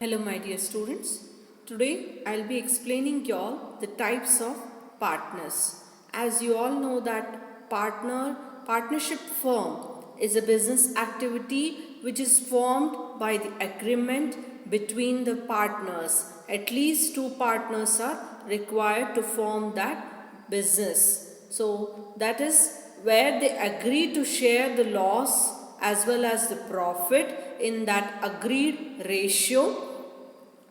Hello my dear students. Today I'll be explaining y'all the types of partners. As you all know that partnership firm is a business activity which is formed by the agreement between the partners. At least two partners are required to form that business. So that is where they agree to share the loss as well as the profit in that agreed ratio,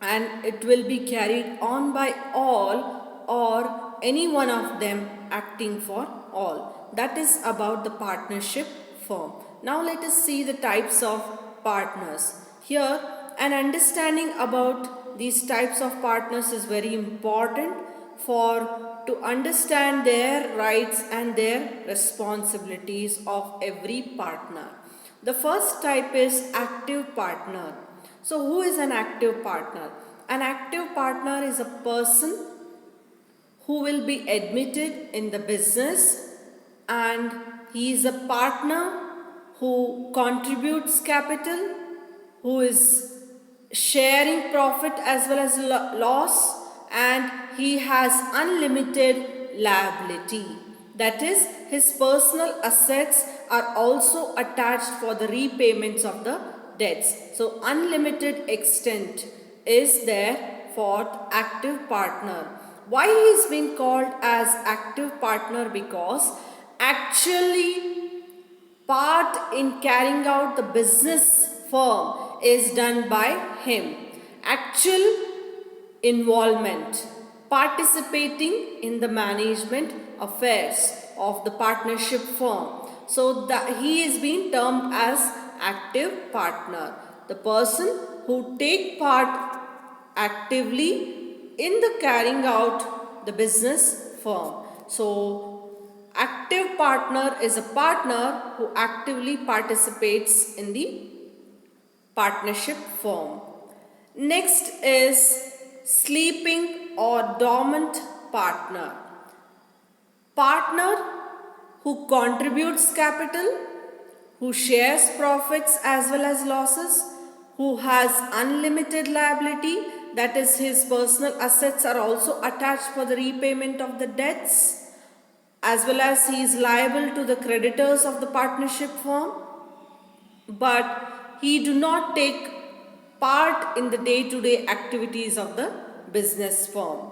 and it will be carried on by all or any one of them acting for all. That is about the partnership firm. Now let us see the types of partners. Here, an understanding about these types of partners is very important for to understand their rights and their responsibilities of every partner. The first type is active partner. So, who is an active partner? An active partner is a person who will be admitted in the business, and he is a partner who contributes capital, who is sharing profit as well as loss, and he has unlimited liability. That is, his personal assets are also attached for the repayments of the debts. So unlimited extent is there for active partner. Why he is being called as active partner? Because actually part in carrying out the business firm is done by him. Actual involvement, participating in the management affairs of the partnership firm. So that he is being termed as active partner. The person who take part actively in the carrying out the business firm. So active partner is a partner who actively participates in the partnership firm. Next is sleeping or dormant partner. Partner who contributes capital, who shares profits as well as losses, who has unlimited liability, that is, his personal assets are also attached for the repayment of the debts, as well as he is liable to the creditors of the partnership firm, but he do not take part in the day-to-day activities of the business firm.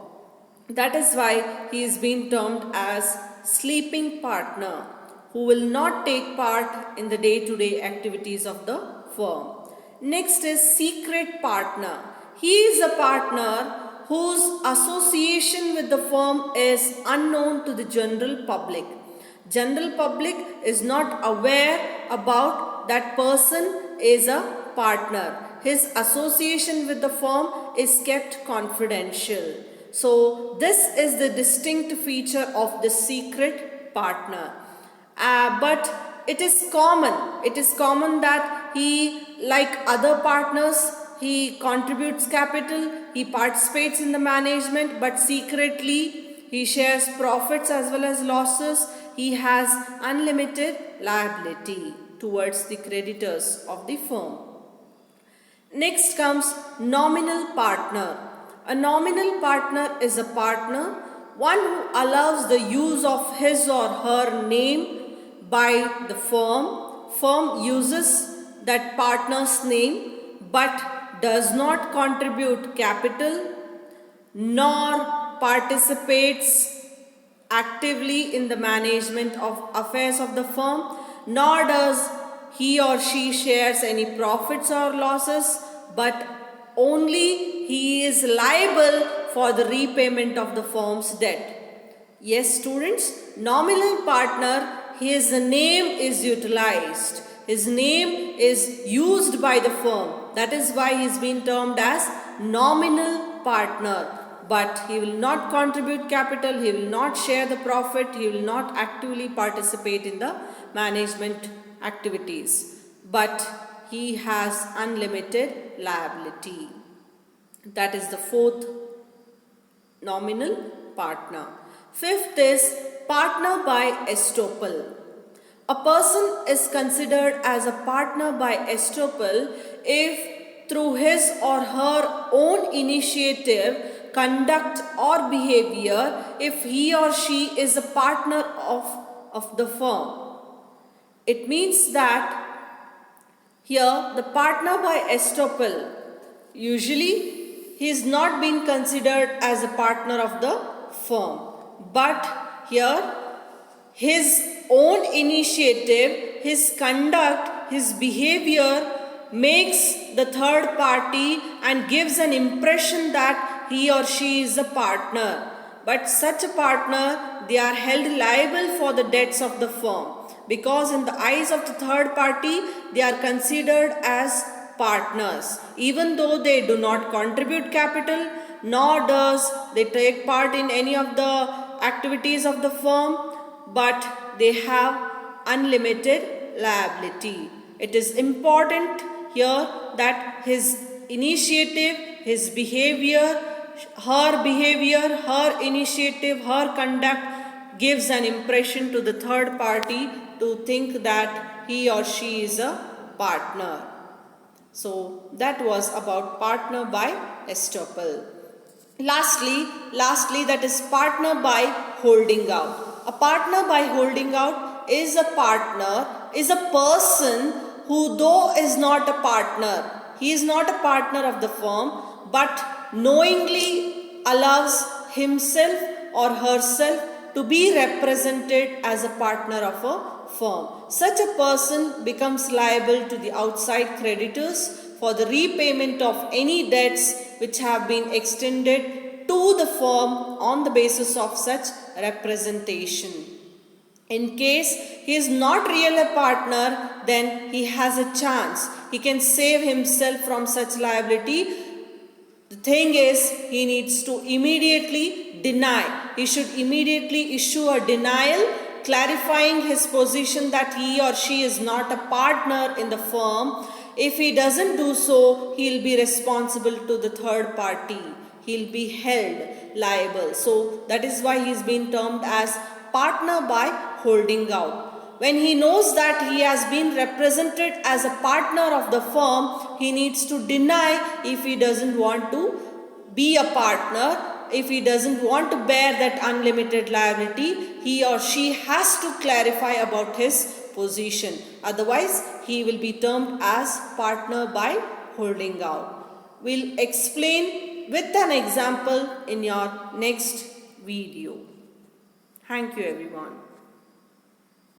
That is why he is being termed as sleeping partner, who will not take part in the day-to-day activities of the firm. Next is secret partner. He is a partner whose association with the firm is unknown to the general public. General public is not aware about that person is a partner. His association with the firm is kept confidential. So this is the distinct feature of the secret partner. But it is common that he, like other partners, he contributes capital, he participates in the management, but secretly he shares profits as well as losses. He has unlimited liability towards the creditors of the firm. Next comes nominal partner. A nominal partner is a partner, one who allows the use of his or her name by the firm. Firm uses that partner's name but does not contribute capital nor participates actively in the management of affairs of the firm, nor does he or she shares any profits or losses, but only he is liable for the repayment of the firm's debt. Yes, students, nominal partner, his name is utilized. His name is used by the firm. That is why he is being termed as nominal partner. But he will not contribute capital, he will not share the profit, he will not actively participate in the management activities. But he has unlimited liability. That is the fourth nominal partner. Fifth is partner by estoppel. A person is considered as a partner by estoppel if through his or her own initiative, conduct or behavior if he or she is a partner of the firm. It means that here the partner by estoppel, usually he is not being considered as a partner of the firm, but here his own initiative, his conduct, his behavior makes the third party and gives an impression that he or she is a partner. But such a partner, they are held liable for the debts of the firm, because in the eyes of the third party, they are considered as partners, even though they do not contribute capital, nor does they take part in any of the activities of the firm, but they have unlimited liability. It is important here that his initiative, his behavior, her initiative, her conduct gives an impression to the third party to think that he or she is a partner. So that was about partner by estoppel. Lastly, that is partner by holding out. A partner by holding out is a person who, though is not a partner, he is not a partner of the firm, but knowingly allows himself or herself to be represented as a partner of a firm. Such a person becomes liable to the outside creditors for the repayment of any debts which have been extended to the firm on the basis of such representation. In case he is not really a partner, then he has a chance. He can save himself from such liability. The thing is, he needs to immediately deny. He should immediately issue a denial clarifying his position that he or she is not a partner in the firm. If he doesn't do so, he will be responsible to the third party. He will be held liable. So that is why he is being termed as partner by holding out. When he knows that he has been represented as a partner of the firm, he needs to deny if he doesn't want to be a partner. If he doesn't want to bear that unlimited liability, he or she has to clarify about his position. Otherwise, he will be termed as partner by holding out. We'll explain with an example in your next video. Thank you, everyone.